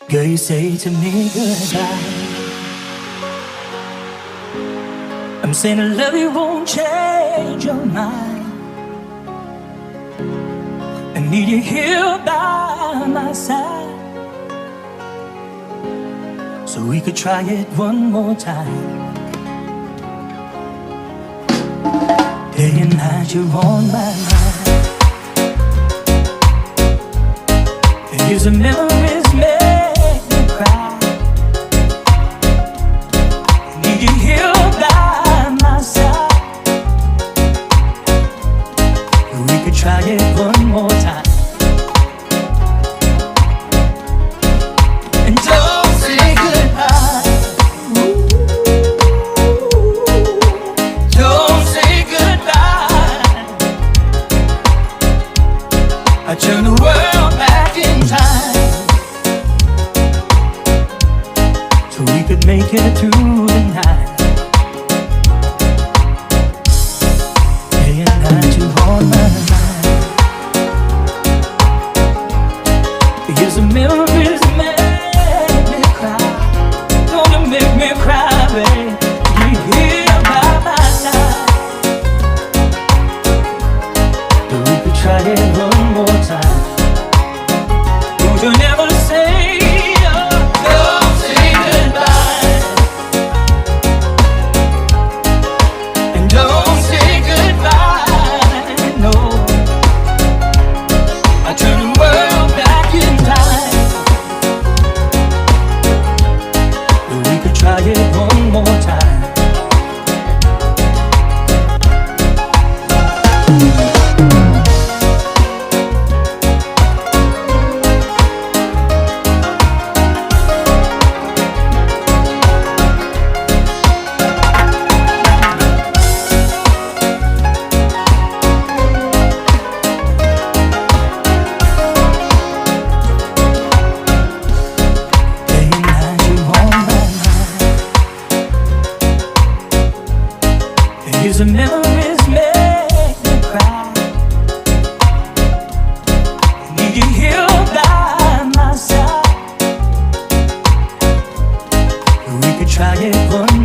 Girl, you say to me goodbye. I'm saying I love you won't change your mind. I need you here by my side, so we could try it one more time. Day and night you're on my mind. Here's the memories make me cry. I need you here by my side, so we could try it one more time. And don't say goodbye. Don't say goodbye. I turn the world back in time, so we could make it through the night. Day and night you on my mind. Here's the memories make me cry. Gonna make me cry, babe. You're here by my side, so we could try it one more time. Don't you never say, don't say goodbye. And don't say goodbye, no. I turn the world back in time, but we could try it one more time. Day and night you on my mind. Here's the memories make me cry. I need you here by my side, we could try it one